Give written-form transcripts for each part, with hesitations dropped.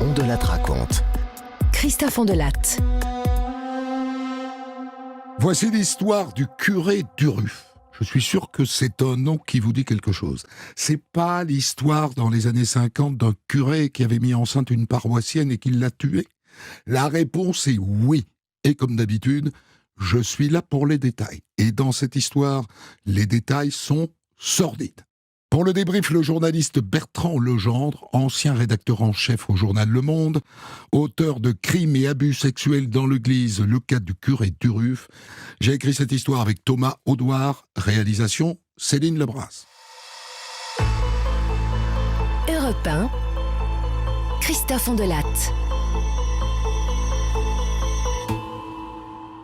On de Latte raconte. Christophe Ondelatte. Voici l'histoire du curé d'Uruf. Je suis sûr que c'est un nom qui vous dit quelque chose. C'est pas l'histoire dans les années 50 d'un curé qui avait mis enceinte une paroissienne et qui l'a tuée. La réponse est oui. Et comme d'habitude, je suis là pour les détails. Et dans cette histoire, les détails sont sordides. Pour le débrief, le journaliste Bertrand Legendre, ancien rédacteur en chef au journal Le Monde, auteur de Crimes et abus sexuels dans l'Église, le cas du curé d'Uruf. J'ai écrit cette histoire avec Thomas Audouard, réalisation Céline Lebras. Europe 1, Christophe Ondelatte.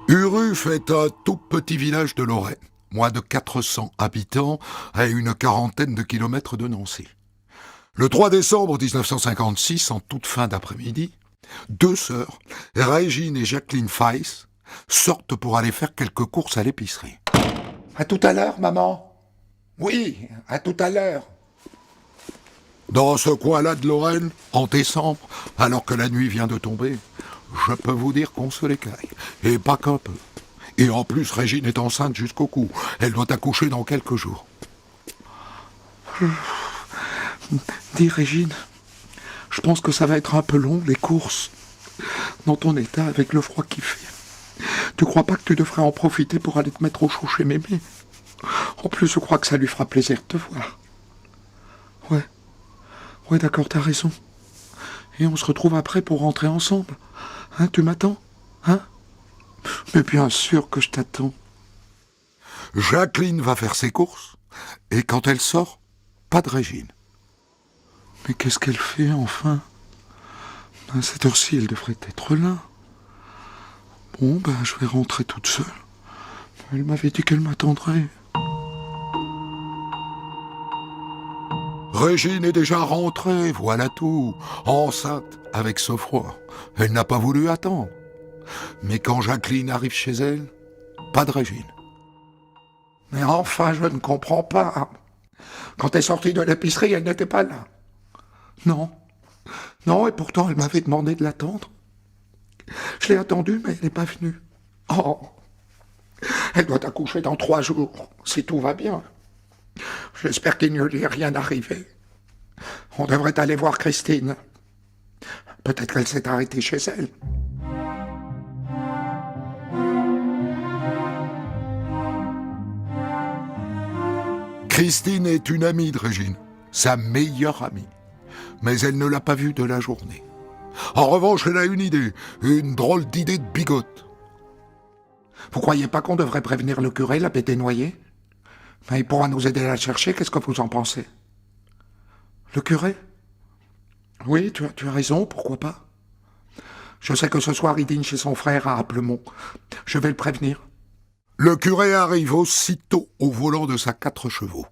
Uruf est un tout petit village de Lorraine. Moins de 400 habitants, à une quarantaine de kilomètres de Nancy. Le 3 décembre 1956, en toute fin d'après-midi, deux sœurs, Régine et Jacqueline Feiss, sortent pour aller faire quelques courses à l'épicerie. À tout à l'heure, maman. Oui, à tout à l'heure. Dans ce coin-là de Lorraine, en décembre, alors que la nuit vient de tomber, je peux vous dire qu'on se l'écaille, et pas qu'un peu. Et en plus, Régine est enceinte jusqu'au cou. Elle doit accoucher dans quelques jours. Dis, Régine, je pense que ça va être un peu long, les courses. Dans ton état, avec le froid qu'il fait. Tu crois pas que tu devrais en profiter pour aller te mettre au chaud chez mémé? En plus, je crois que ça lui fera plaisir de te voir. Ouais, d'accord, t'as raison. Et on se retrouve après pour rentrer ensemble. Hein, tu m'attends? Hein? Mais bien sûr que je t'attends. Jacqueline va faire ses courses, et quand elle sort, pas de Régine. Mais qu'est-ce qu'elle fait, enfin? À cette heure-ci, elle devrait être là. Bon, je vais rentrer toute seule. Elle m'avait dit qu'elle m'attendrait. Régine est déjà rentrée, voilà tout, enceinte, avec ce froid. Elle n'a pas voulu attendre. Mais quand Jacqueline arrive chez elle, pas de Régine. Mais enfin, je ne comprends pas. Quand elle est sortie de l'épicerie, elle n'était pas là. Non, et pourtant, elle m'avait demandé de l'attendre. Je l'ai attendue, mais elle n'est pas venue. Oh, elle doit accoucher dans 3 jours, si tout va bien. J'espère qu'il ne lui est rien arrivé. On devrait aller voir Christine. Peut-être qu'elle s'est arrêtée chez elle. Christine est une amie de Régine, sa meilleure amie. Mais elle ne l'a pas vue de la journée. En revanche, elle a une idée, une drôle d'idée de bigote. Vous croyez pas qu'on devrait prévenir le curé, la pété noyée? Il pourra nous aider à la chercher, qu'est-ce que vous en pensez? Le curé? Oui, tu as raison, pourquoi pas? Je sais que ce soir, il dîne chez son frère à Applemont. Je vais le prévenir. Le curé arrive aussitôt au volant de sa 4 chevaux.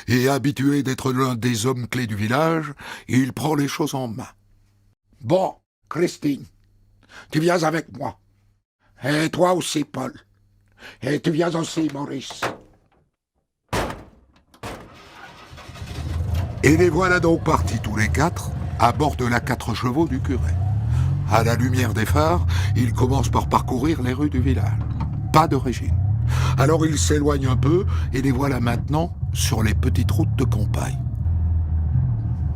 Et habitué d'être l'un des hommes clés du village, il prend les choses en main. Bon, Christine, tu viens avec moi. Et toi aussi, Paul. Et tu viens aussi, Maurice. Et les voilà donc partis tous les 4 à bord de la 4 chevaux du curé. À la lumière des phares, ils commencent par parcourir les rues du village. Pas de Régine. Alors ils s'éloignent un peu et les voilà maintenant sur les petites routes de campagne.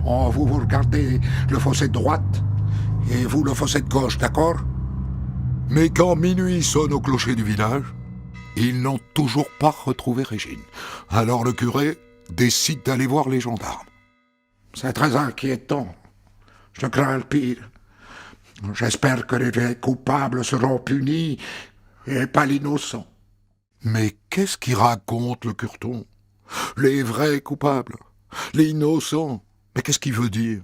Oh, vous regardez le fossé de droite et vous le fossé de gauche, d'accord? Mais quand minuit sonne au clocher du village, ils n'ont toujours pas retrouvé Régine. Alors le curé décide d'aller voir les gendarmes. C'est très inquiétant. Je crains le pire. J'espère que les vrais coupables seront punis et pas l'innocent. Mais qu'est-ce qu'il raconte, le curton? Les vrais coupables, les innocents. Mais qu'est-ce qu'il veut dire?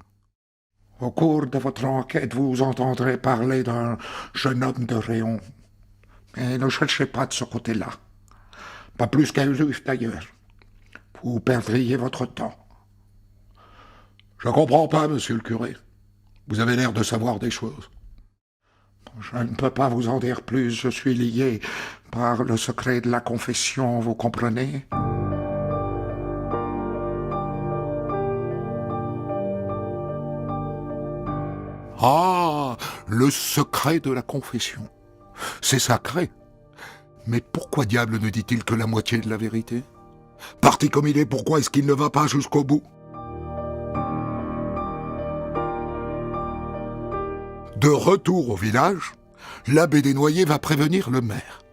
Au cours de votre enquête, vous entendrez parler d'un jeune homme de Réon. Mais ne cherchez pas de ce côté-là. Pas plus qu'à Uruf, d'ailleurs. Vous perdriez votre temps. Je comprends pas, monsieur le curé. Vous avez l'air de savoir des choses. Je ne peux pas vous en dire plus. Je suis lié par le secret de la confession, vous comprenez? Ah, le secret de la confession. C'est sacré. Mais pourquoi diable ne dit-il que la moitié de la vérité? Parti comme il est, pourquoi est-ce qu'il ne va pas jusqu'au bout? De retour au village, l'abbé Desnoyers va prévenir le maire.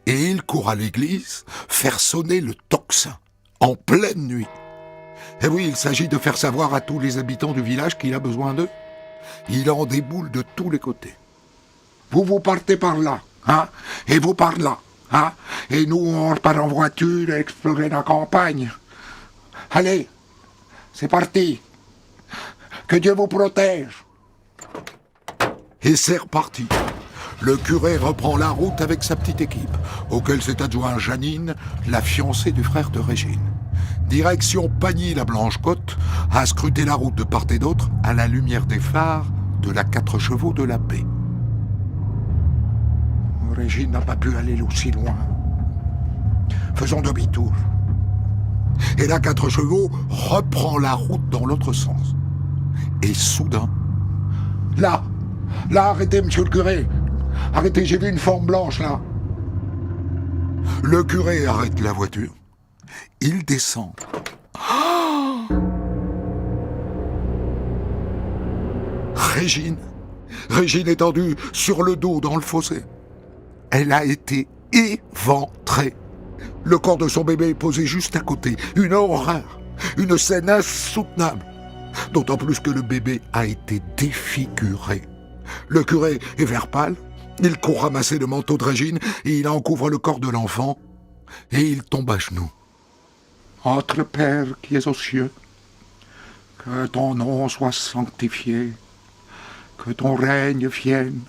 Et il court à l'église faire sonner le tocsin, en pleine nuit. Et oui, il s'agit de faire savoir à tous les habitants du village qu'il a besoin d'eux. Il en déboule de tous les côtés. Vous partez par là, hein, et vous par là, hein, et nous on part en voiture explorer la campagne. Allez, c'est parti. Que Dieu vous protège. Et c'est reparti. Le curé reprend la route avec sa petite équipe, auquel s'est adjoint Janine, la fiancée du frère de Régine. Direction Pagny-la-Blanche-Côte, à scruter la route de part et d'autre à la lumière des phares de la 4 chevaux de la baie. Régine n'a pas pu aller aussi loin. Faisons demi-tour. Et la 4 chevaux reprend la route dans l'autre sens. Et soudain... Là, arrêtez, monsieur le curé. Arrêtez, j'ai vu une forme blanche, là. Le curé arrête la voiture. Il descend. Oh, Régine étendue sur le dos dans le fossé. Elle a été éventrée. Le corps de son bébé est posé juste à côté. Une horreur. Une scène insoutenable. D'autant plus que le bébé a été défiguré. Le curé est vert pâle. Il court ramasser le manteau de Régine et il en couvre le corps de l'enfant. Et il tombe à genoux. Notre Père qui es aux cieux, que ton nom soit sanctifié, que ton règne vienne,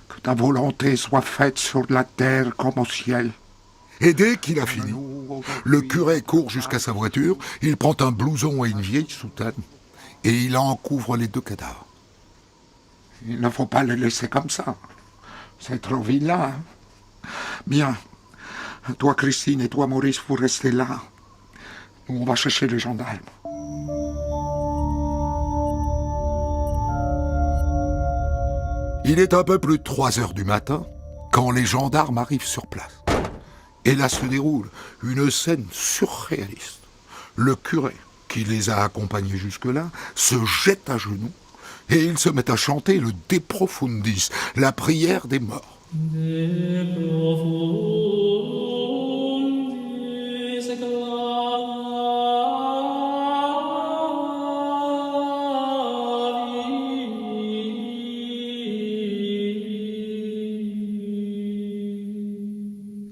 que ta volonté soit faite sur la terre comme au ciel. Et dès qu'il a fini, le curé court jusqu'à sa voiture, il prend un blouson et une vieille soutane, et il en couvre les 2 cadavres. Il ne faut pas le laisser comme ça. C'est trop vilain. Bien. Toi, Christine, et toi, Maurice, vous restez là. Nous, on va chercher les gendarmes. Il est un peu plus de 3 heures du matin quand les gendarmes arrivent sur place. Et là se déroule une scène surréaliste. Le curé, qui les a accompagnés jusque-là, se jette à genoux et il se met à chanter le De Profundis, la prière des morts.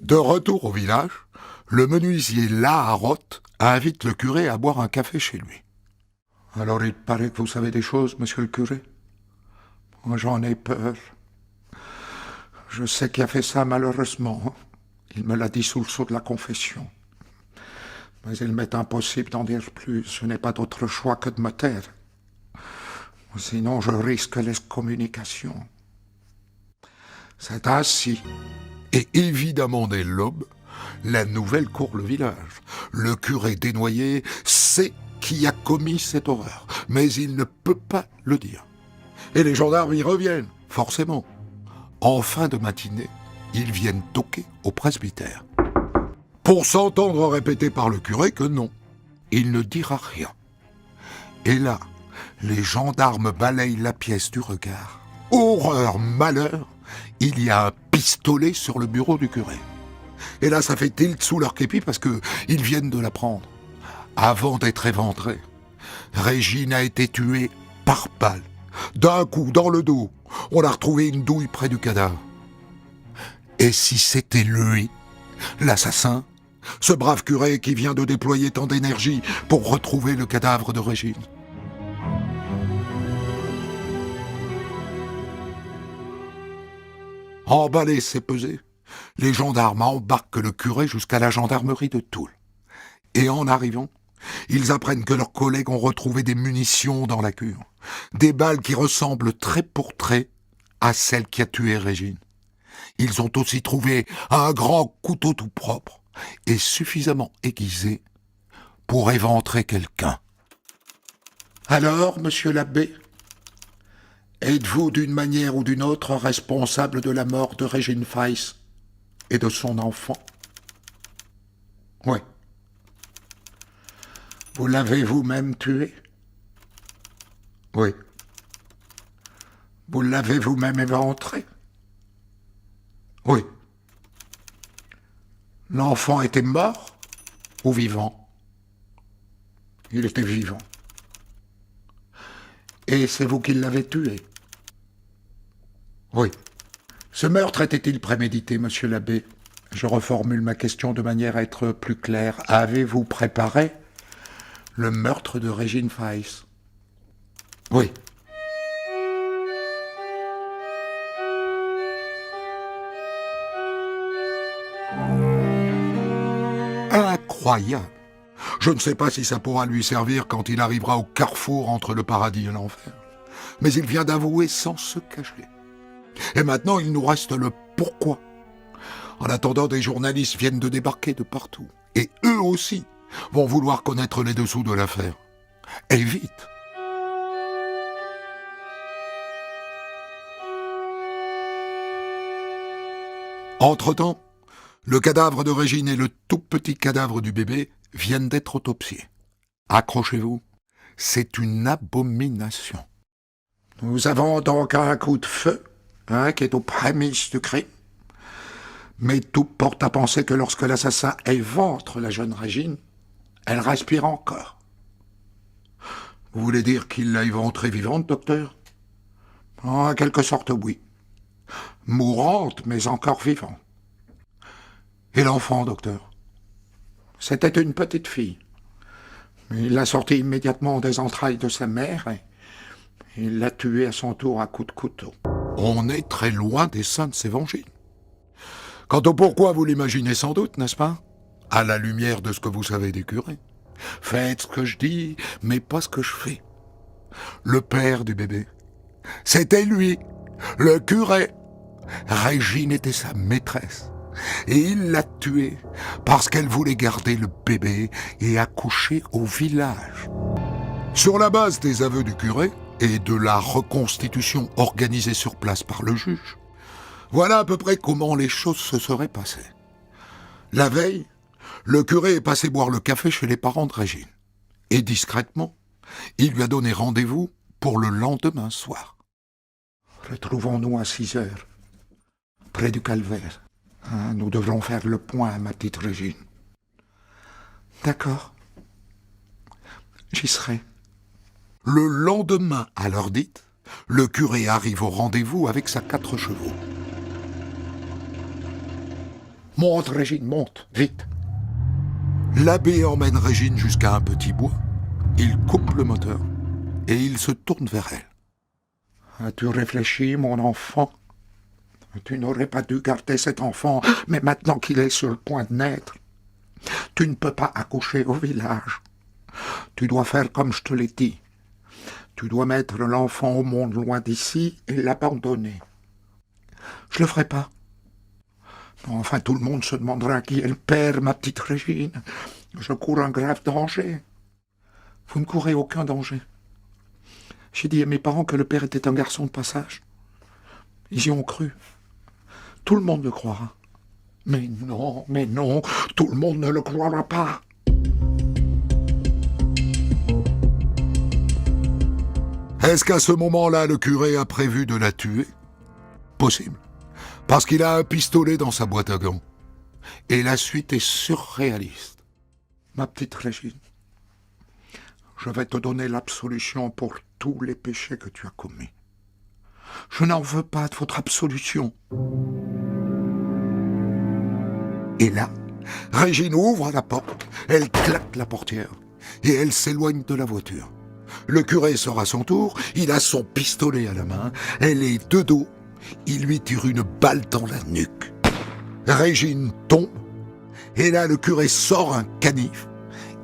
De retour au village, le menuisier Laharotte invite le curé à boire un café chez lui. Alors il paraît que vous savez des choses, monsieur le curé. Moi j'en ai peur. Je sais qui a fait ça malheureusement. Il me l'a dit sous le sceau de la confession. Mais il m'est impossible d'en dire plus. Je n'ai pas d'autre choix que de me taire. Sinon je risque l'excommunication. C'est ainsi. Et évidemment, dès l'aube, la nouvelle court le village. Le curé Desnoyers sait qui a commis cette horreur, mais il ne peut pas le dire. Et les gendarmes y reviennent, forcément. En fin de matinée, ils viennent toquer au presbytère. Pour s'entendre répéter par le curé que non, il ne dira rien. Et là, les gendarmes balayent la pièce du regard. Horreur, malheur, il y a un pistolet sur le bureau du curé. Et là, ça fait tilt sous leur képi parce que ils viennent de l'apprendre. Avant d'être éventrée, Régine a été tuée par balle. D'un coup, dans le dos, on a retrouvé une douille près du cadavre. Et si c'était lui, l'assassin, ce brave curé qui vient de déployer tant d'énergie pour retrouver le cadavre de Régine? Emballé, c'est pesé. Les gendarmes embarquent le curé jusqu'à la gendarmerie de Toul. Et en arrivant, ils apprennent que leurs collègues ont retrouvé des munitions dans la cure. Des balles qui ressemblent trait pour trait à celle qui a tué Régine. Ils ont aussi trouvé un grand couteau tout propre et suffisamment aiguisé pour éventrer quelqu'un. Alors, monsieur l'abbé, Êtes-vous d'une manière ou d'une autre responsable de la mort de Régine Feiss et de son enfant? Oui. Vous l'avez vous-même tué? Oui. Vous l'avez vous-même éventré? Oui. L'enfant était mort ou vivant? Il était vivant. Et c'est vous qui l'avez tué? Oui. Ce meurtre était-il prémédité, monsieur l'abbé? Je reformule ma question de manière à être plus claire. Avez-vous préparé le meurtre de Régine Feiss? Oui. Incroyable. Je ne sais pas si ça pourra lui servir quand il arrivera au carrefour entre le paradis et l'enfer. Mais il vient d'avouer sans se cacher. Et maintenant, il nous reste le pourquoi. En attendant, des journalistes viennent de débarquer de partout. Et eux aussi vont vouloir connaître les dessous de l'affaire. Et vite. Entre-temps, le cadavre de Régine et le tout petit cadavre du bébé viennent d'être autopsiés. Accrochez-vous, c'est une abomination. Nous avons donc un coup de feu, qui est aux prémices du crime. Mais tout porte à penser que lorsque l'assassin éventre la jeune Régine, elle respire encore. Vous voulez dire qu'il l'a éventrée vivante, docteur? En quelque sorte, oui. Mourante, mais encore vivante. Et l'enfant, docteur? C'était une petite fille. Il l'a sortie immédiatement des entrailles de sa mère et il l'a tuée à son tour à coups de couteau. On est très loin des saintes évangiles. Quant au pourquoi, vous l'imaginez sans doute, n'est-ce pas? À la lumière de ce que vous savez des curés. Faites ce que je dis, mais pas ce que je fais. Le père du bébé, c'était lui, le curé. Régine était sa maîtresse. Et il l'a tuée parce qu'elle voulait garder le bébé et accoucher au village. Sur la base des aveux du curé et de la reconstitution organisée sur place par le juge, voilà à peu près comment les choses se seraient passées. La veille, le curé est passé boire le café chez les parents de Régine. Et discrètement, il lui a donné rendez-vous pour le lendemain soir. Retrouvons-nous à 6 heures, près du calvaire. Nous devrons faire le point, ma petite Régine. D'accord. J'y serai. Le lendemain, à l'heure dite, le curé arrive au rendez-vous avec sa 4 chevaux. Monte, Régine, monte, vite. L'abbé emmène Régine jusqu'à un petit bois. Il coupe le moteur et il se tourne vers elle. As-tu réfléchi, mon enfant? Tu n'aurais pas dû garder cet enfant, mais maintenant qu'il est sur le point de naître, tu ne peux pas accoucher au village. Tu dois faire comme je te l'ai dit. Tu dois mettre l'enfant au monde loin d'ici et l'abandonner. Je le ferai pas. Enfin, tout le monde se demandera qui est le père, ma petite Régine. Je cours un grave danger. Vous ne courez aucun danger. J'ai dit à mes parents que le père était un garçon de passage. Ils y ont cru. Tout le monde le croira. Mais non, tout le monde ne le croira pas. Est-ce qu'à ce moment-là, le curé a prévu de la tuer? Possible. Parce qu'il a un pistolet dans sa boîte à gants. Et la suite est surréaliste. Ma petite Régine, je vais te donner l'absolution pour tous les péchés que tu as commis. Je n'en veux pas de votre absolution. Et là, Régine ouvre la porte, elle claque la portière et elle s'éloigne de la voiture. Le curé sort à son tour, il a son pistolet à la main, elle est de dos, il lui tire une balle dans la nuque. Régine tombe, et là le curé sort un canif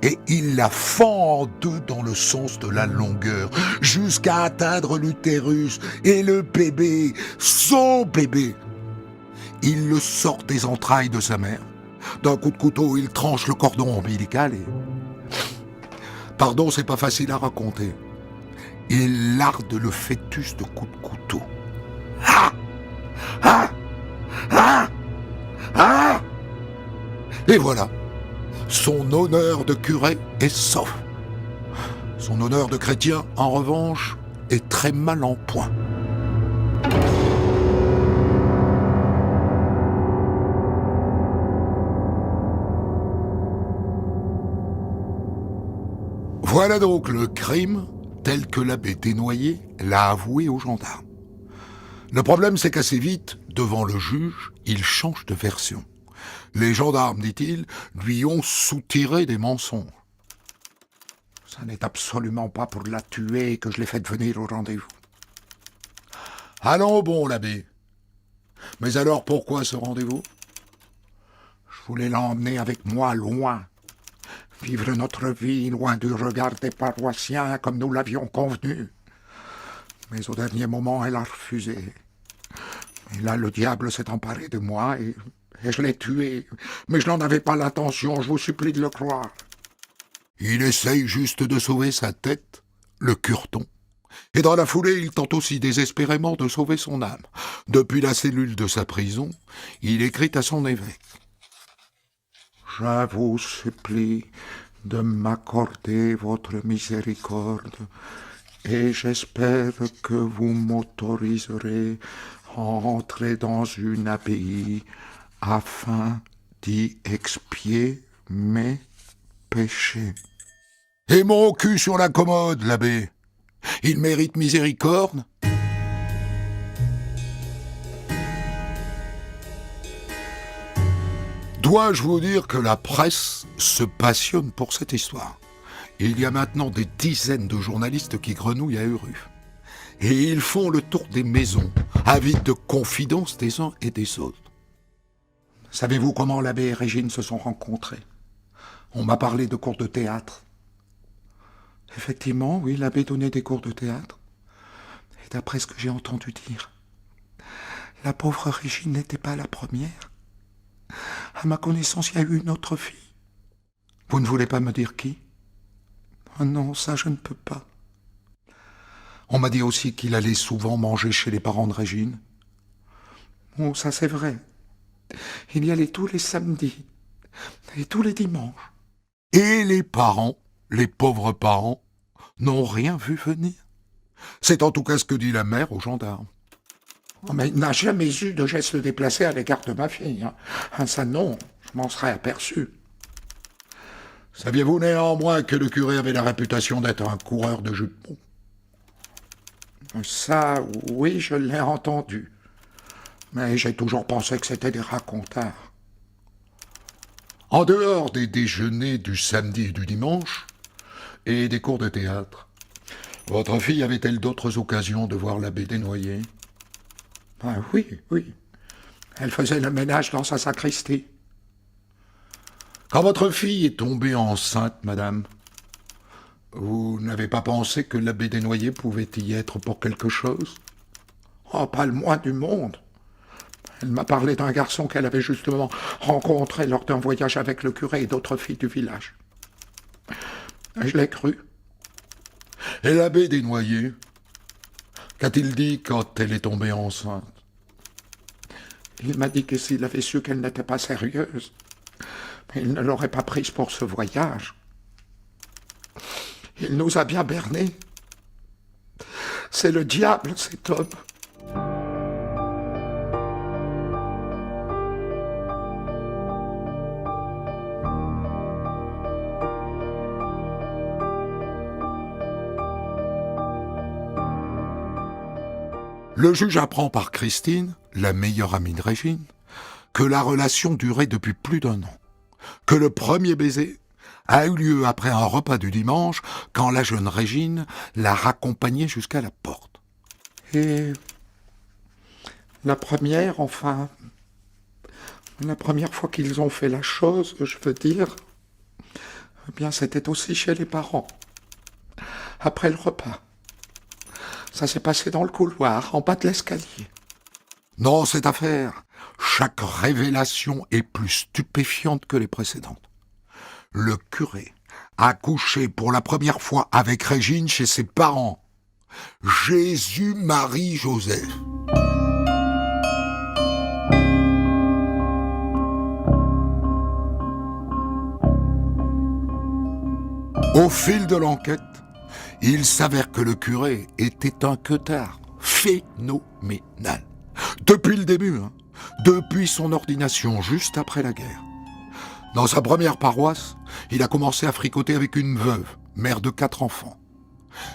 et il la fend en deux dans le sens de la longueur, jusqu'à atteindre l'utérus et le bébé, son bébé. Il le sort des entrailles de sa mère. D'un coup de couteau, il tranche le cordon ombilical et... Pardon, c'est pas facile à raconter. Il larde le fœtus de coups de couteau. Ah! Ah! Ah! Ah! Et voilà, son honneur de curé est sauf. Son honneur de chrétien, en revanche, est très mal en point. Voilà donc le crime tel que l'abbé Desnoyers l'a avoué aux gendarmes. Le problème, c'est qu'assez vite, devant le juge, il change de version. Les gendarmes, dit-il, lui ont soutiré des mensonges. Ça n'est absolument pas pour la tuer que je l'ai fait venir au rendez-vous. Allons bon, l'abbé. Mais alors, pourquoi ce rendez-vous? Je voulais l'emmener avec moi loin. Vivre notre vie loin du regard des paroissiens comme nous l'avions convenu. Mais au dernier moment, elle a refusé. Et là, le diable s'est emparé de moi et je l'ai tué. Mais je n'en avais pas l'intention, je vous supplie de le croire. Il essaye juste de sauver sa tête, le cureton. Et dans la foulée, il tente aussi désespérément de sauver son âme. Depuis la cellule de sa prison, il écrit à son évêque. Je vous supplie de m'accorder votre miséricorde et j'espère que vous m'autoriserez à entrer dans une abbaye afin d'y expier mes péchés. Et mon cul sur la commode, l'abbé. Il mérite miséricorde? Dois-je vous dire que la presse se passionne pour cette histoire? Il y a maintenant des dizaines de journalistes qui grenouillent à Uruf. Et ils font le tour des maisons, avides de confidences des uns et des autres. Savez-vous comment l'abbé et Régine se sont rencontrés? On m'a parlé de cours de théâtre. Effectivement, oui, l'abbé donnait des cours de théâtre. Et d'après ce que j'ai entendu dire, la pauvre Régine n'était pas la première. À ma connaissance, il y a eu une autre fille. Vous ne voulez pas me dire qui? Oh non, ça je ne peux pas. On m'a dit aussi qu'il allait souvent manger chez les parents de Régine. Oh, ça c'est vrai. Il y allait tous les samedis et tous les dimanches. Et les parents, les pauvres parents, n'ont rien vu venir. C'est en tout cas ce que dit la mère aux gendarmes. Oh, mais il n'a jamais eu de geste déplacé à l'égard de ma fille. Hein. Ça non, je m'en serais aperçu. Saviez-vous néanmoins que le curé avait la réputation d'être un coureur de jupons? Ça, oui, je l'ai entendu. Mais j'ai toujours pensé que c'était des racontars. En dehors des déjeuners du samedi et du dimanche, et des cours de théâtre, votre fille avait-elle d'autres occasions de voir l'abbé Desnoyers? Ah, oui, oui. Elle faisait le ménage dans sa sacristie. Quand votre fille est tombée enceinte, madame, vous n'avez pas pensé que l'abbé Desnoyers pouvait y être pour quelque chose? Oh, pas le moins du monde. Elle m'a parlé d'un garçon qu'elle avait justement rencontré lors d'un voyage avec le curé et d'autres filles du village. Je l'ai cru. Et l'abbé Desnoyers, qu'a-t-il dit quand elle est tombée enceinte? Il m'a dit que s'il avait su qu'elle n'était pas sérieuse, il ne l'aurait pas prise pour ce voyage. Il nous a bien bernés. C'est le diable, cet homme. Le juge apprend par Christine, la meilleure amie de Régine, que la relation durait depuis plus d'1 an, que le premier baiser a eu lieu après un repas du dimanche quand la jeune Régine l'a raccompagnée jusqu'à la porte. Et la première, enfin, la première fois qu'ils ont fait la chose, je veux dire, eh bien c'était aussi chez les parents, après le repas. Ça s'est passé dans le couloir, en bas de l'escalier. Non, cette affaire, chaque révélation est plus stupéfiante que les précédentes. Le curé a couché pour la première fois avec Régine chez ses parents, Jésus, Marie, Joseph. Au fil de l'enquête, il s'avère que le curé était un queutard phénoménal. Depuis le début, depuis son ordination juste après la guerre. Dans sa première paroisse, il a commencé à fricoter avec une veuve, mère de 4 enfants.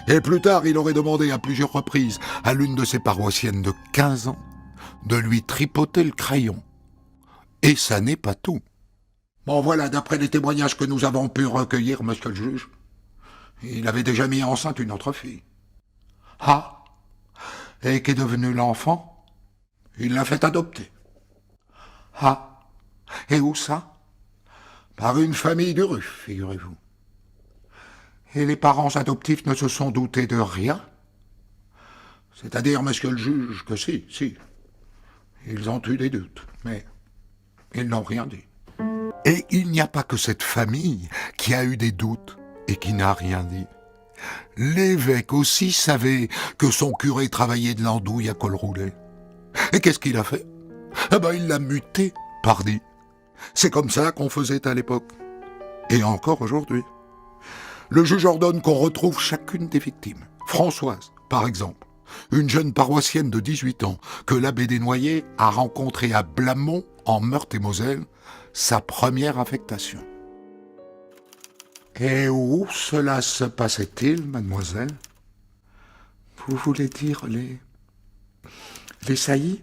Et plus tard, il aurait demandé à plusieurs reprises à l'une de ses paroissiennes de 15 ans de lui tripoter le crayon. Et ça n'est pas tout. Bon voilà, d'après les témoignages que nous avons pu recueillir, monsieur le juge, il avait déjà mis enceinte une autre fille. Ah, et qu'est devenu l'enfant? Il l'a fait adopter. Ah, et où ça? Par une famille de Ruffe, figurez-vous. Et les parents adoptifs ne se sont doutés de rien? C'est-à-dire, monsieur le juge, que si. Ils ont eu des doutes, mais ils n'ont rien dit. Et il n'y a pas que cette famille qui a eu des doutes et qui n'a rien dit. L'évêque aussi savait que son curé travaillait de l'andouille à col roulé. Et qu'est-ce qu'il a fait? Il l'a muté, pardi. C'est comme ça qu'on faisait à l'époque. Et encore aujourd'hui. Le juge ordonne qu'on retrouve chacune des victimes. Françoise, par exemple, une jeune paroissienne de 18 ans que l'abbé Desnoyers a rencontrée à Blamont, en Meurthe-et-Moselle, sa première affectation. Et où cela se passait-il, mademoiselle? Vous voulez dire les saillies?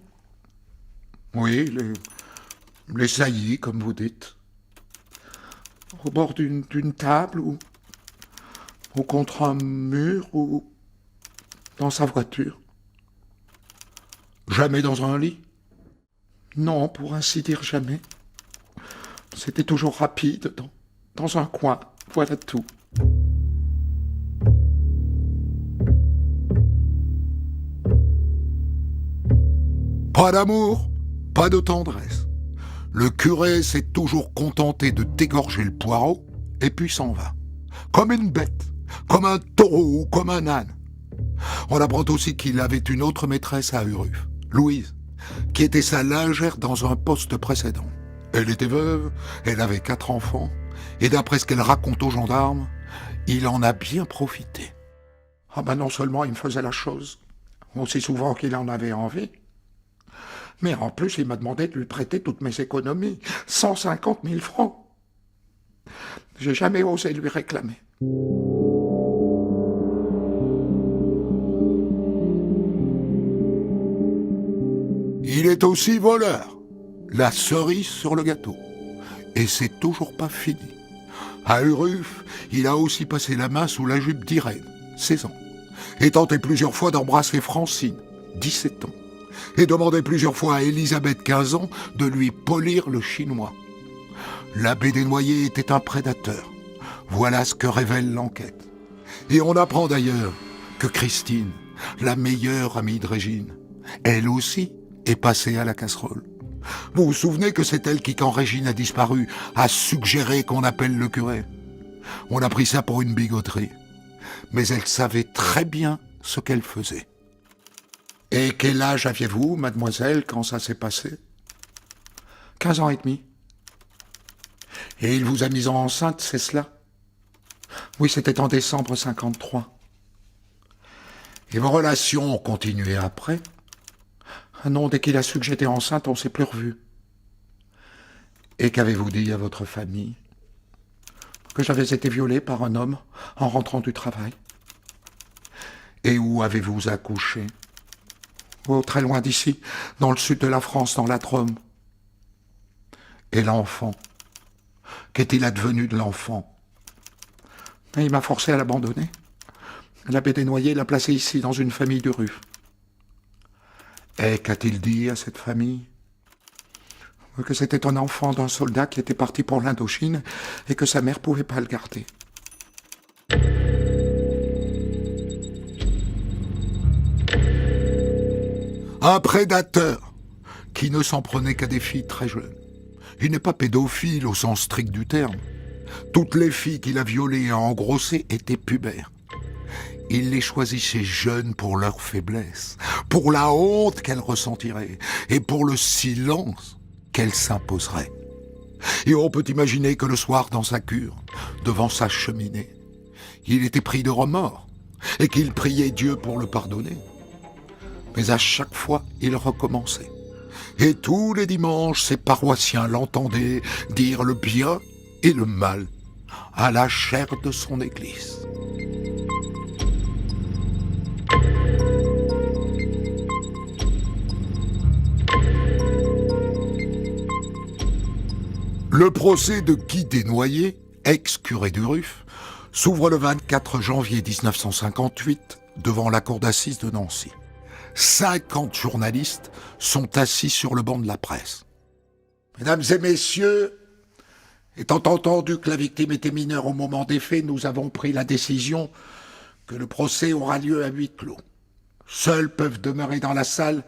Oui, les saillies, comme vous dites. Au bord d'une table ou contre un mur ou dans sa voiture. Jamais dans un lit? Non, pour ainsi dire jamais. C'était toujours rapide, dans un coin, voilà tout. Pas d'amour, pas de tendresse. Le curé s'est toujours contenté de dégorger le poireau et puis s'en va. Comme une bête, comme un taureau ou comme un âne. On apprend aussi qu'il avait une autre maîtresse à Uruf, Louise, qui était sa lingère dans un poste précédent. Elle était veuve, elle avait 4 enfants, et d'après ce qu'elle raconte aux gendarmes, il en a bien profité. Non seulement il me faisait la chose, aussi souvent qu'il en avait envie, mais en plus il m'a demandé de lui prêter toutes mes économies, 150 000 francs. J'ai jamais osé lui réclamer. Il est aussi voleur, la cerise sur le gâteau. Et c'est toujours pas fini. À Uruf, il a aussi passé la main sous la jupe d'Irène, 16 ans, et tenté plusieurs fois d'embrasser Francine, 17 ans, et demandé plusieurs fois à Élisabeth, 15 ans, de lui polir le chinois. L'abbé Desnoyers était un prédateur. Voilà ce que révèle l'enquête. Et on apprend d'ailleurs que Christine, la meilleure amie de Régine, elle aussi est passée à la casserole. Vous vous souvenez que c'est elle qui, quand Régine a disparu, a suggéré qu'on appelle le curé? On a pris ça pour une bigoterie. Mais elle savait très bien ce qu'elle faisait. Et quel âge aviez-vous, mademoiselle, quand ça s'est passé? 15 ans et demi. Et il vous a mise enceinte, c'est cela? Oui, c'était en décembre 53. Et vos relations ont continué après? Non, dès qu'il a su que j'étais enceinte, on ne s'est plus revus. Et qu'avez-vous dit à votre famille? Que j'avais été violée par un homme en rentrant du travail. Et où avez-vous accouché? Oh, très loin d'ici, dans le sud de la France, dans la Drôme. Et l'enfant? Qu'est-il advenu de l'enfant? Il m'a forcé à l'abandonner. L'abbé Desnoyers l'a placé ici, dans une famille de Ruffe. Et qu'a-t-il dit à cette famille? Que c'était un enfant d'un soldat qui était parti pour l'Indochine et que sa mère pouvait pas le garder. Un prédateur qui ne s'en prenait qu'à des filles très jeunes. Il n'est pas pédophile au sens strict du terme. Toutes les filles qu'il a violées et engrossées étaient pubères. il les choisissait jeunes pour leur faiblesse, pour la honte qu'elles ressentiraient et pour le silence qu'elles s'imposeraient. Et on peut imaginer que le soir, dans sa cure, devant sa cheminée, il était pris de remords et qu'il priait Dieu pour le pardonner. Mais à chaque fois, il recommençait. Et tous les dimanches, ses paroissiens l'entendaient dire le bien et le mal à la chair de son église. Le procès de Guy Desnoyers, ex-curé d'Urrufe, s'ouvre le 24 janvier 1958 devant la cour d'assises de Nancy. 50 journalistes sont assis sur le banc de la presse. Mesdames et messieurs, étant entendu que la victime était mineure au moment des faits, nous avons pris la décision que le procès aura lieu à huis clos. Seuls peuvent demeurer dans la salle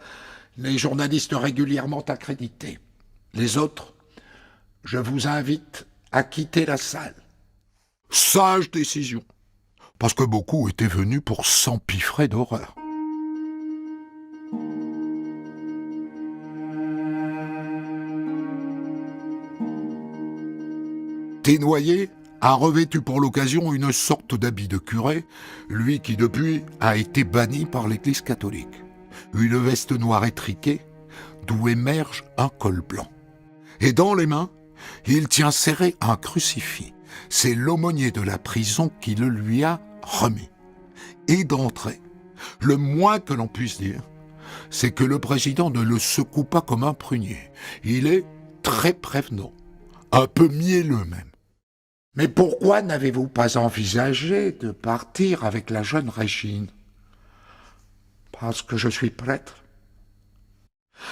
les journalistes régulièrement accrédités. Les autres, je vous invite à quitter la salle. Sage décision, parce que beaucoup étaient venus pour s'empiffrer d'horreur. Desnoyers a revêtu pour l'occasion une sorte d'habit de curé, lui qui depuis a été banni par l'Église catholique. Une veste noire étriquée, d'où émerge un col blanc. Et dans les mains, il tient serré un crucifix. C'est l'aumônier de la prison qui le lui a remis. Et d'entrée, le moins que l'on puisse dire, c'est que le président ne le secoue pas comme un prunier. Il est très prévenant, un peu mielleux même. Mais pourquoi n'avez-vous pas envisagé de partir avec la jeune Régine? Parce que je suis prêtre.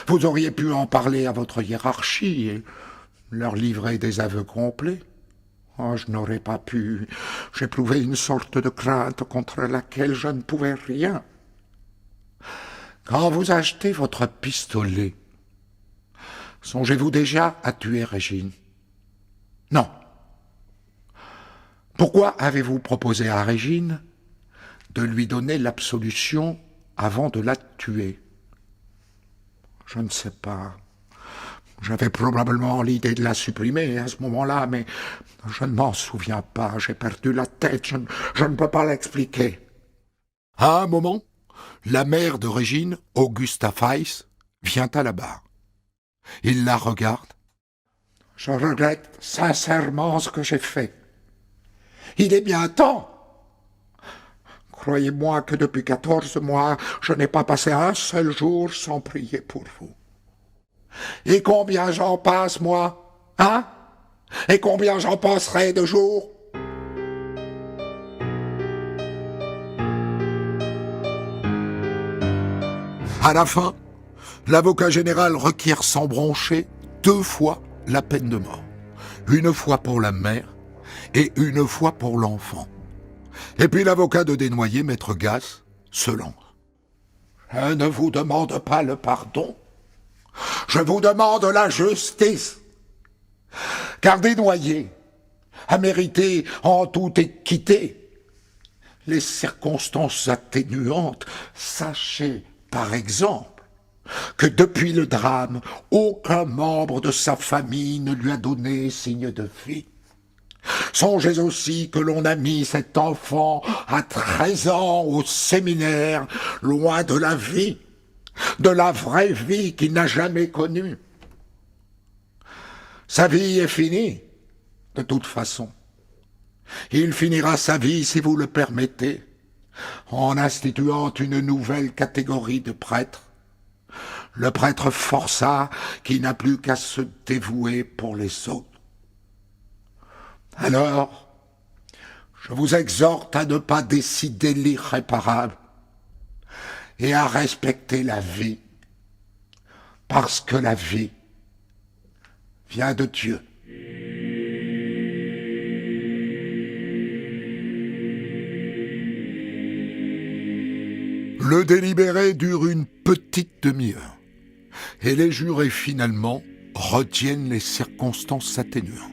Vous auriez pu en parler à votre hiérarchie et leur livrer des aveux complets. Oh, je n'aurais pas pu. J'éprouvais une sorte de crainte contre laquelle je ne pouvais rien. Quand vous achetez votre pistolet, songez-vous déjà à tuer Régine? Non. Pourquoi avez-vous proposé à Régine de lui donner l'absolution avant de la tuer? Je ne sais pas. J'avais probablement l'idée de la supprimer à ce moment-là, mais je ne m'en souviens pas. J'ai perdu la tête, je ne peux pas l'expliquer. À un moment, la mère de Régine, Augusta Feiss, vient à la barre. Il la regarde. Je regrette sincèrement ce que j'ai fait. Il est bien temps. Croyez-moi que depuis 14 mois, je n'ai pas passé un seul jour sans prier pour vous. Et combien j'en passe, moi? Hein? Et combien j'en passerai de jours? À la fin, l'avocat général requiert sans broncher 2 fois la peine de mort. Une fois pour la mère et une fois pour l'enfant. Et puis l'avocat de Desnoyers, maître Gasse, se lance. Je ne vous demande pas le pardon. Je vous demande la justice. Car Desnoyers a mérité en toute équité les circonstances atténuantes. Sachez, par exemple, que depuis le drame, aucun membre de sa famille ne lui a donné signe de vie. Songez aussi que l'on a mis cet enfant à 13 ans au séminaire, loin de la vraie vie qu'il n'a jamais connue. Sa vie est finie, de toute façon. Il finira sa vie, si vous le permettez, en instituant une nouvelle catégorie de prêtres. Le prêtre forçat qui n'a plus qu'à se dévouer pour les autres. Alors, je vous exhorte à ne pas décider l'irréparable et à respecter la vie, parce que la vie vient de Dieu. Le délibéré dure une petite demi-heure et les jurés finalement retiennent les circonstances atténuantes.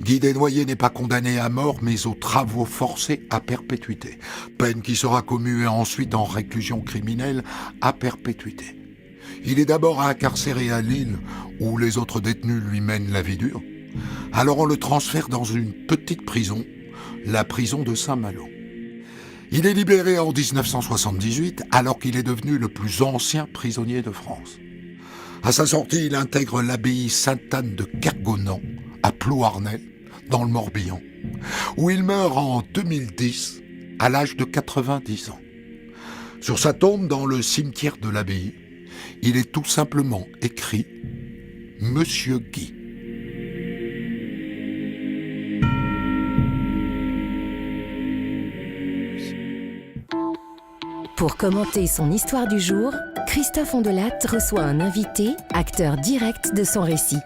Guy Desnoyers n'est pas condamné à mort, mais aux travaux forcés à perpétuité. Peine qui sera commuée ensuite en réclusion criminelle à perpétuité. Il est d'abord incarcéré à Lille, où les autres détenus lui mènent la vie dure. Alors on le transfère dans une petite prison, la prison de Saint-Malo. Il est libéré en 1978, alors qu'il est devenu le plus ancien prisonnier de France. À sa sortie, il intègre l'abbaye Sainte-Anne de Kergonan, à Ploharnel, dans le Morbihan, où il meurt en 2010, à l'âge de 90 ans. Sur sa tombe, dans le cimetière de l'abbaye, il est tout simplement écrit « Monsieur Guy ». Pour commenter son histoire du jour, Christophe Ondelat reçoit un invité, acteur direct de son récit.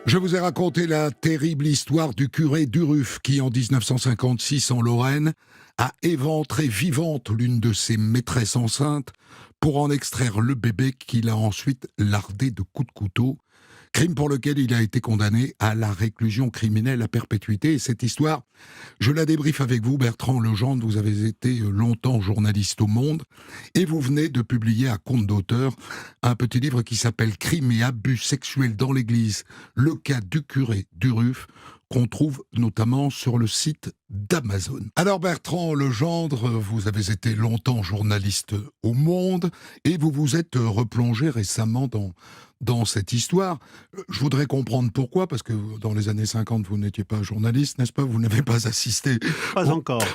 Je vous ai raconté la terrible histoire du curé Duruf qui, en 1956, en Lorraine, a éventré vivante l'une de ses maîtresses enceintes pour en extraire le bébé qu'il a ensuite lardé de coups de couteau, crime pour lequel il a été condamné à la réclusion criminelle à perpétuité. Et cette histoire, je la débriefe avec vous, Bertrand Legendre. Vous avez été longtemps journaliste au Monde et vous venez de publier à compte d'auteur un petit livre qui s'appelle « Crimes et abus sexuels dans l'Église, le cas du curé Duruf », qu'on trouve notamment sur le site d'Amazon. Alors Bertrand Legendre, vous avez été longtemps journaliste au Monde et vous vous êtes replongé récemment dans cette histoire. Je voudrais comprendre pourquoi, parce que dans les années 50, vous n'étiez pas journaliste, n'est-ce pas? Vous n'avez pas assisté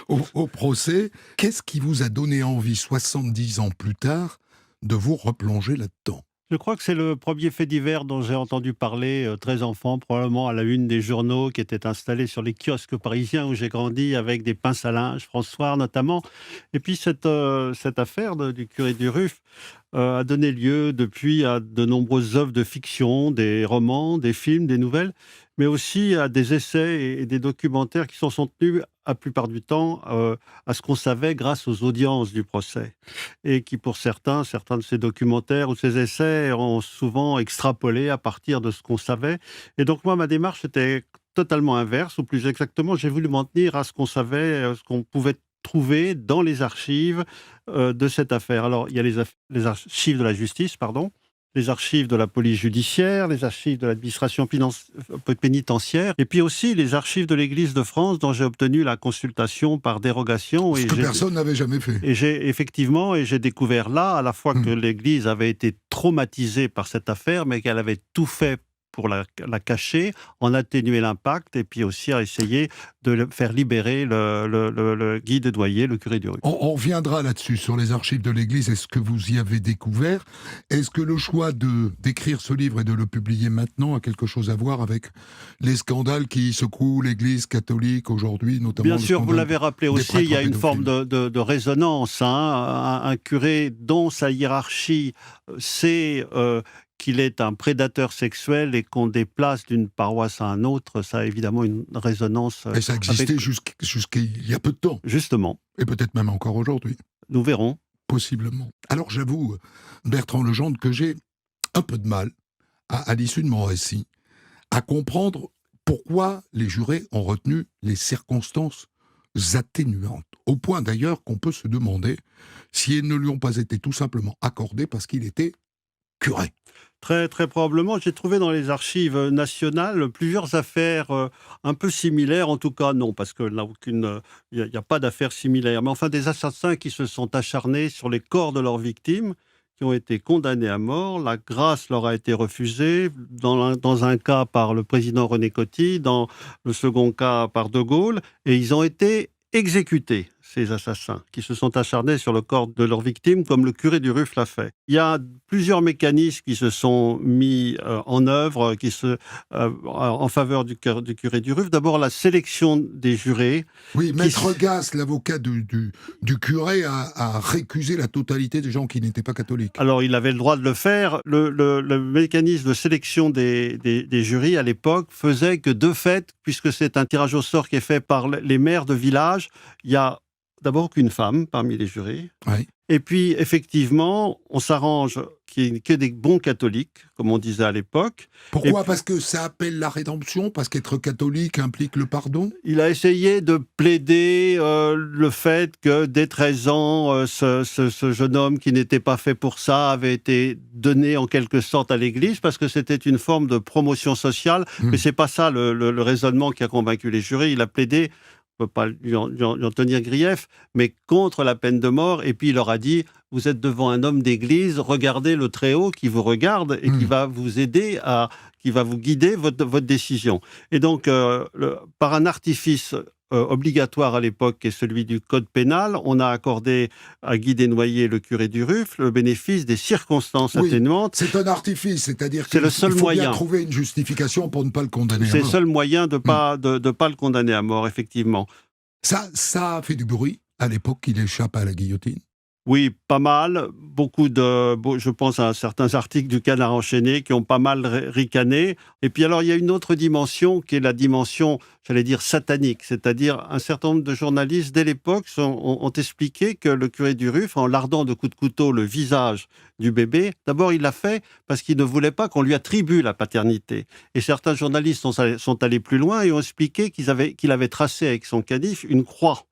au procès. Qu'est-ce qui vous a donné envie, 70 ans plus tard, de vous replonger là-dedans? Je crois que c'est le premier fait divers dont j'ai entendu parler, très enfant, probablement à la une des journaux qui étaient installés sur les kiosques parisiens où j'ai grandi avec des pinces à linge, François notamment. Et puis cette affaire du curé Duruf a donné lieu depuis à de nombreuses œuvres de fiction, des romans, des films, des nouvelles, mais aussi à des essais et des documentaires qui sont tenus la plupart du temps à ce qu'on savait grâce aux audiences du procès. Et qui, pour certains de ces documentaires ou ces essais ont souvent extrapolé à partir de ce qu'on savait. Et donc moi, ma démarche était totalement inverse, ou plus exactement, j'ai voulu m'en tenir à ce qu'on savait, ce qu'on pouvait trouver dans les archives de cette affaire. Alors, il y a les archives de la justice, les archives de la police judiciaire, les archives de l'administration pénitentiaire, et puis aussi les archives de l'Église de France, dont j'ai obtenu la consultation par dérogation. Ce que personne n'avait jamais fait. Et j'ai découvert là, à la fois que l'Église avait été traumatisée par cette affaire, mais qu'elle avait tout fait pour la cacher, en atténuer l'impact, et puis aussi à essayer de faire libérer le Guy Desnoyers, le curé Duruf. On reviendra là-dessus, sur les archives de l'Église et ce que vous y avez découvert. Est-ce que le choix d'écrire ce livre et de le publier maintenant a quelque chose à voir avec les scandales qui secouent l'Église catholique aujourd'hui, notamment? Bien sûr, vous l'avez rappelé aussi, il y a une forme de résonance. Un curé dont sa hiérarchie sait qu'il est un prédateur sexuel et qu'on déplace d'une paroisse à un autre, ça a évidemment une résonance. Et ça existait jusqu'il y a peu de temps. Justement. Et peut-être même encore aujourd'hui. Nous verrons. Possiblement. Alors j'avoue, Bertrand Legendre, que j'ai un peu de mal, à l'issue de mon récit, à comprendre pourquoi les jurés ont retenu les circonstances atténuantes. Au point d'ailleurs qu'on peut se demander si elles ne lui ont pas été tout simplement accordées parce qu'il était curé. Très, très probablement. J'ai trouvé dans les archives nationales plusieurs affaires un peu similaires, en tout cas non, parce qu'il n'y a pas d'affaires similaires, mais enfin des assassins qui se sont acharnés sur les corps de leurs victimes, qui ont été condamnés à mort. La grâce leur a été refusée, dans un cas par le président René Coty, dans le second cas par De Gaulle, et ils ont été exécutés, ces assassins, qui se sont acharnés sur le corps de leurs victimes, comme le curé Duruf l'a fait. Il y a plusieurs mécanismes qui se sont mis en œuvre en faveur du curé Duruf. D'abord, la sélection des jurés. Oui, Maître Gasse, l'avocat du curé, a récusé la totalité des gens qui n'étaient pas catholiques. Alors, il avait le droit de le faire. Le mécanisme de sélection des jurys, à l'époque, faisait que, de fait, puisque c'est un tirage au sort qui est fait par les maires de village, il y a d'abord qu'une femme parmi les jurés. Oui. Et puis, effectivement, on s'arrange qu'il n'y ait que des bons catholiques, comme on disait à l'époque. Pourquoi ? Parce que ça appelle la rédemption ? Parce qu'être catholique implique le pardon ? Il a essayé de plaider le fait que dès 13 ans, ce jeune homme qui n'était pas fait pour ça avait été donné en quelque sorte à l'Église parce que c'était une forme de promotion sociale. Mais c'est pas ça le raisonnement qui a convaincu les jurés. Il a plaidé, on ne peut pas lui en tenir grief, mais contre la peine de mort. Et puis il leur a dit, vous êtes devant un homme d'église, regardez le Très-Haut qui vous regarde et qui va vous aider qui va vous guider votre décision. Et donc, par un artifice obligatoire à l'époque, qui est celui du Code pénal, on a accordé à Guy Desnoyers, le curé du Ruf, le bénéfice des circonstances atténuantes. C'est un artifice, c'est-à-dire qu'il faut bien trouver une justification pour ne pas le condamner à mort. C'est le seul moyen de pas le condamner à mort, effectivement. Ça a fait du bruit à l'époque qu'il échappe à la guillotine. Oui, pas mal. Je pense à certains articles du Canard enchaîné qui ont pas mal ricané. Et puis alors, il y a une autre dimension qui est la dimension, j'allais dire, satanique. C'est-à-dire, un certain nombre de journalistes, dès l'époque, ont expliqué que le curé du Ruf, en lardant de coups de couteau le visage du bébé, d'abord, il l'a fait parce qu'il ne voulait pas qu'on lui attribue la paternité. Et certains journalistes sont allés plus loin et ont expliqué qu'il avait tracé avec son canif une croix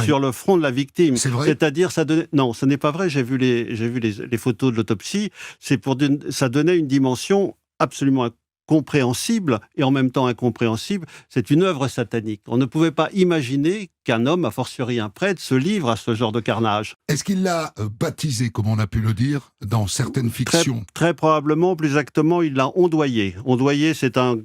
sur le front de la victime. C'est vrai ? C'est-à-dire, non, ce n'est pas vrai. J'ai vu les photos de l'autopsie. Ça donnait une dimension absolument compréhensible et en même temps incompréhensible. C'est une œuvre satanique. On ne pouvait pas imaginer qu'un homme, a fortiori un prêtre, se livre à ce genre de carnage. Est-ce qu'il l'a baptisé, comme on a pu le dire, dans certaines fictions ? Très probablement, plus exactement, il l'a ondoyé. Ondoyé, c'est un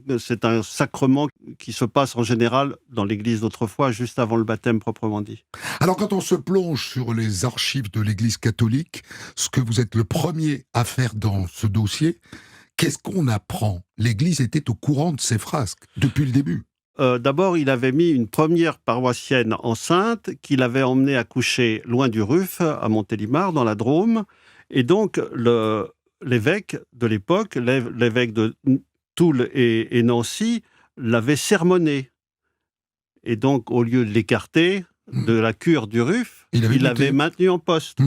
sacrement qui se passe en général dans l'église d'autrefois, juste avant le baptême proprement dit. Alors, quand on se plonge sur les archives de l'église catholique, ce que vous êtes le premier à faire dans ce dossier, qu'est-ce qu'on apprend ? L'Église était au courant de ces frasques, depuis le début. D'abord, il avait mis une première paroissienne enceinte qu'il avait emmenée accoucher loin du Ruf, à Montélimar, dans la Drôme. Et donc, l'évêque de l'époque, l'évêque de Toul et Nancy, l'avait sermonné. Et donc, au lieu de l'écarter de la cure du Ruf, il l'avait maintenu en poste.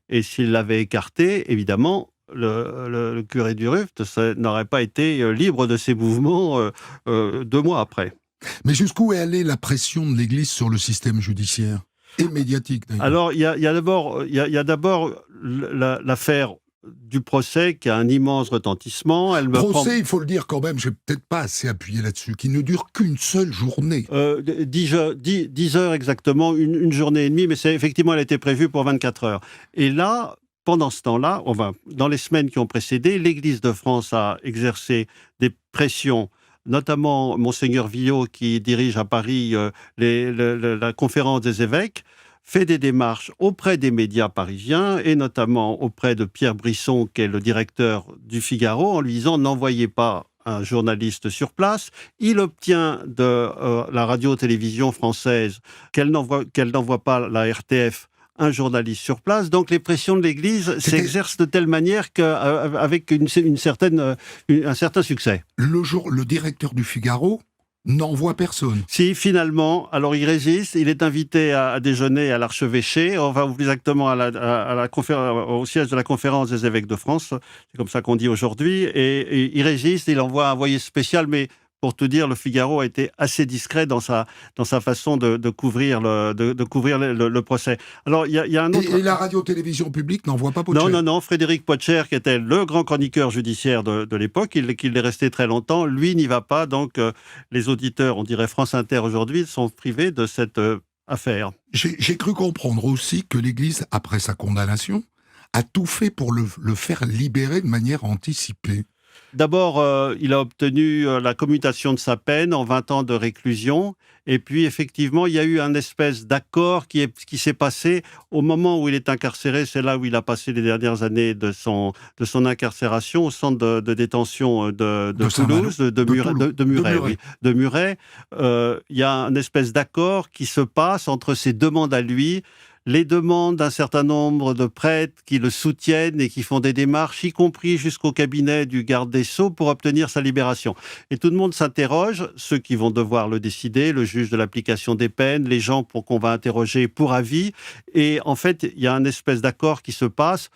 Et s'il l'avait écarté, évidemment, le curé du Ruf n'aurait pas été libre de ses mouvements 2 mois après. Mais jusqu'où est allée la pression de l'Église sur le système judiciaire et médiatique d'ailleurs ? Alors, il y a d'abord l'affaire du procès qui a un immense retentissement. Il faut le dire quand même, je n'ai peut-être pas assez appuyé là-dessus, qui ne dure qu'une seule journée. 10 heures exactement, une journée et demie, mais effectivement, elle était prévue pour 24 heures. Et là, pendant ce temps-là, dans les semaines qui ont précédé, l'Église de France a exercé des pressions, notamment Monseigneur Villot, qui dirige à Paris la conférence des évêques, fait des démarches auprès des médias parisiens et notamment auprès de Pierre Brisson, qui est le directeur du Figaro, en lui disant « n'envoyez pas un journaliste sur place ». Il obtient de la radio-télévision française qu'elle n'envoie pas la RTF un journaliste sur place. Donc les pressions de l'Église s'exercent de telle manière qu'avec un certain succès. Le directeur du Figaro n'envoie personne. Si, finalement, alors il résiste, il est invité à déjeuner à l'archevêché, enfin plus exactement au siège de la conférence des évêques de France, c'est comme ça qu'on dit aujourd'hui, et il résiste, il envoie un envoyé spécial, mais pour te dire, le Figaro a été assez discret dans sa façon de couvrir le procès. Alors, il y a un autre... Et la radio-télévision publique n'envoie pas Potcher ? Non. Frédéric Potcher, qui était le grand chroniqueur judiciaire de l'époque, il est resté très longtemps, lui n'y va pas. Donc, les auditeurs, on dirait France Inter aujourd'hui, sont privés de cette affaire. J'ai cru comprendre aussi que l'Église, après sa condamnation, a tout fait pour le faire libérer de manière anticipée. D'abord, il a obtenu la commutation de sa peine en 20 ans de réclusion. Et puis, effectivement, il y a eu un espèce d'accord qui s'est passé au moment où il est incarcéré. C'est là où il a passé les dernières années de son incarcération au centre de détention de Toulouse, de Muret. Il y a une espèce d'accord qui se passe entre ses demandes à lui, les demandes d'un certain nombre de prêtres qui le soutiennent et qui font des démarches, y compris jusqu'au cabinet du garde des Sceaux, pour obtenir sa libération. Et tout le monde s'interroge, ceux qui vont devoir le décider, le juge de l'application des peines, les gens qu'on va interroger pour avis. Et en fait, il y a une espèce d'accord qui se passe.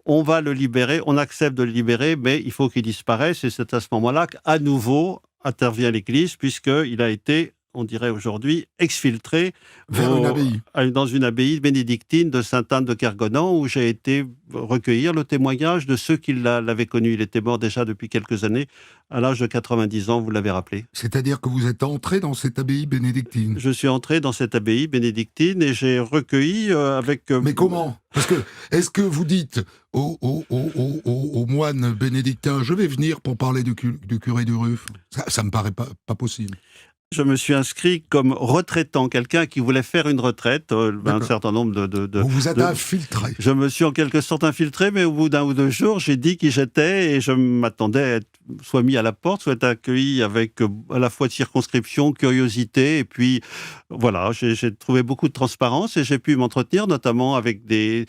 On va le libérer, on accepte de le libérer, mais il faut qu'il disparaisse. Et c'est à ce moment-là qu'à nouveau intervient l'Église, puisqu'il a été, on dirait aujourd'hui, exfiltré dans une abbaye bénédictine de Sainte-Anne de Kergonan, où j'ai été recueillir le témoignage de ceux qui l'avaient connu. Il était mort déjà depuis quelques années, à l'âge de 90 ans, vous l'avez rappelé. C'est-à-dire que vous êtes entré dans cette abbaye bénédictine? Je suis entré dans cette abbaye bénédictine et j'ai recueilli avec... Mais comment? Parce que, est-ce que vous dites aux moines bénédictins, je vais venir pour parler du curé Duruf? Ça me paraît pas possible. Je me suis inscrit comme retraitant, quelqu'un qui voulait faire une retraite, un certain nombre de... Vous vous êtes infiltré. Je me suis en quelque sorte infiltré, mais au bout d'un ou deux jours, j'ai dit qui j'étais et je m'attendais à être soit mis à la porte, soit accueilli avec à la fois de circonscription, curiosité, et puis voilà, j'ai trouvé beaucoup de transparence et j'ai pu m'entretenir notamment avec des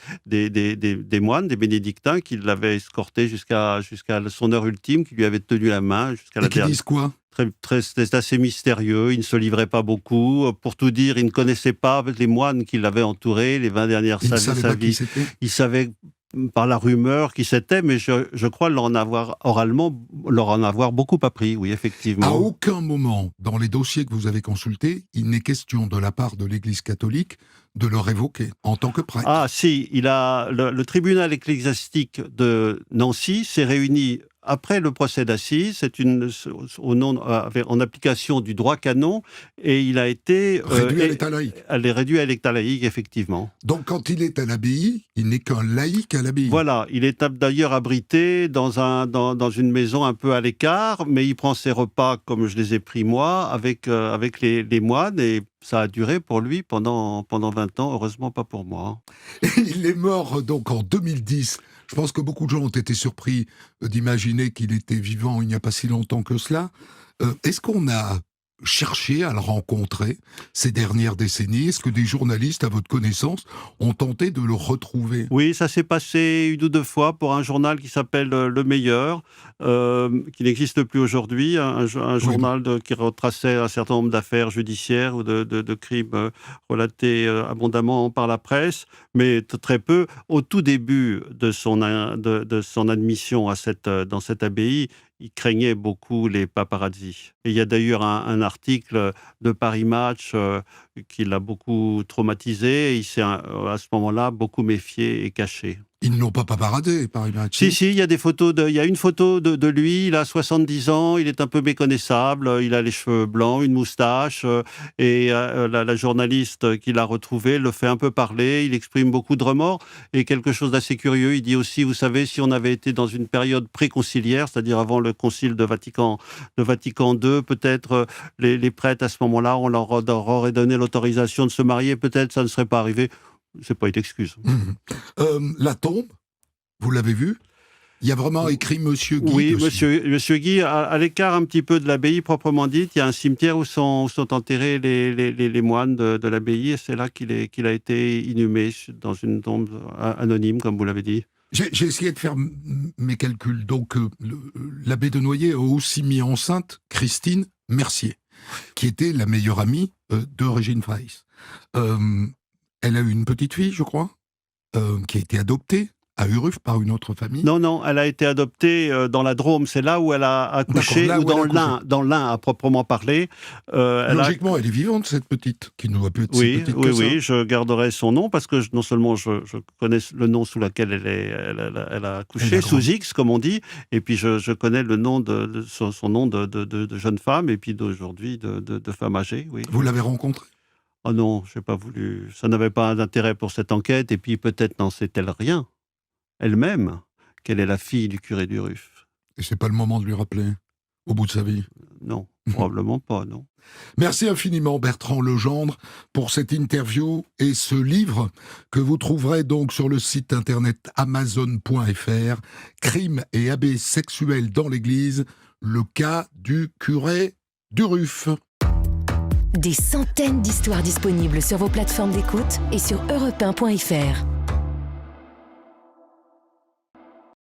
moines, des bénédictins qui l'avaient escorté jusqu'à son heure ultime, qui lui avaient tenu la main jusqu'à la dernière. Ils disent quoi? C'était assez mystérieux, il ne se livrait pas beaucoup. Pour tout dire, il ne connaissait pas les moines qui l'avaient entouré les 20 dernières années de sa vie. Il savait par la rumeur qui c'était, mais je crois leur en avoir beaucoup appris, oui, effectivement. À aucun moment, dans les dossiers que vous avez consultés, il n'est question de la part de l'Église catholique de le révoquer en tant que prêtre. Ah si, le tribunal ecclésiastique de Nancy s'est réuni après le procès d'assises, c'est en application du droit canon, et il a été... réduit à l'état laïque. Elle est réduite à l'état laïque, effectivement. Donc quand il est à l'abbaye, il n'est qu'un laïc à l'abbaye. Voilà, il est d'ailleurs abrité dans une maison un peu à l'écart, mais il prend ses repas, comme je les ai pris moi, avec les moines, et ça a duré pour lui pendant 20 ans, heureusement pas pour moi. Il est mort donc en 2010. Je pense que beaucoup de gens ont été surpris d'imaginer qu'il était vivant il n'y a pas si longtemps que cela. Est-ce qu'on a cherché à le rencontrer ces dernières décennies? Est-ce que des journalistes, à votre connaissance, ont tenté de le retrouver? Oui, ça s'est passé une ou deux fois pour un journal qui s'appelle Le Meilleur, qui n'existe plus aujourd'hui, un journal qui retraçait un certain nombre d'affaires judiciaires ou de crimes relatés abondamment par la presse, mais très peu. Au tout début de son admission dans cette abbaye, il craignait beaucoup les paparazzi. Et il y a d'ailleurs un article de Paris Match qui l'a beaucoup traumatisé. Et il s'est, à ce moment-là, beaucoup méfié et caché. Ils ne l'ont pas paparazé, Paris Match. Si, il y a des photos il y a une photo de lui, il a 70 ans, il est un peu méconnaissable, il a les cheveux blancs, une moustache, et la journaliste qui l'a retrouvé le fait un peu parler, il exprime beaucoup de remords, et quelque chose d'assez curieux, il dit aussi, vous savez, si on avait été dans une période préconciliaire, c'est-à-dire avant le concile de Vatican II, peut-être les prêtres à ce moment-là, on leur aurait donné l'autorisation de se marier, peut-être ça ne serait pas arrivé. C'est pas une excuse. La tombe, vous l'avez vue? Il y a vraiment écrit Monsieur Guy. Oui, dessus. Monsieur Guy, à l'écart un petit peu de l'abbaye proprement dite, il y a un cimetière où sont enterrés les moines de l'abbaye, et c'est là qu'il a été inhumé dans une tombe anonyme, comme vous l'avez dit. J'ai essayé de faire mes calculs. Donc, l'abbé de Noyer a aussi mis enceinte Christine Mercier, qui était la meilleure amie de Régine Weiss. Elle a eu une petite fille, je crois, qui a été adoptée à Uruf par une autre famille. Non, elle a été adoptée dans la Drôme, c'est là où elle a accouché, ou dans l'Ain à proprement parler. Logiquement, elle est vivante, cette petite, qui ne doit plus être si petite que ça. Oui, je garderai son nom, parce que non seulement je connais le nom sous lequel elle a accouché, sous X, comme on dit, et puis je connais le nom son nom de jeune femme, et puis d'aujourd'hui de femme âgée, oui. Vous l'avez rencontrée? Oh non, je n'ai pas voulu. Ça n'avait pas d'intérêt pour cette enquête, et puis peut-être n'en sait-elle rien, elle-même, qu'elle est la fille du curé Duruf. Et c'est pas le moment de lui rappeler, au bout de sa vie? Non, probablement pas, non. Merci infiniment Bertrand Legendre pour cette interview et ce livre que vous trouverez donc sur le site internet amazon.fr, Crimes et abus sexuels dans l'Église, le cas du curé Duruf. Des centaines d'histoires disponibles sur vos plateformes d'écoute et sur europe1.fr.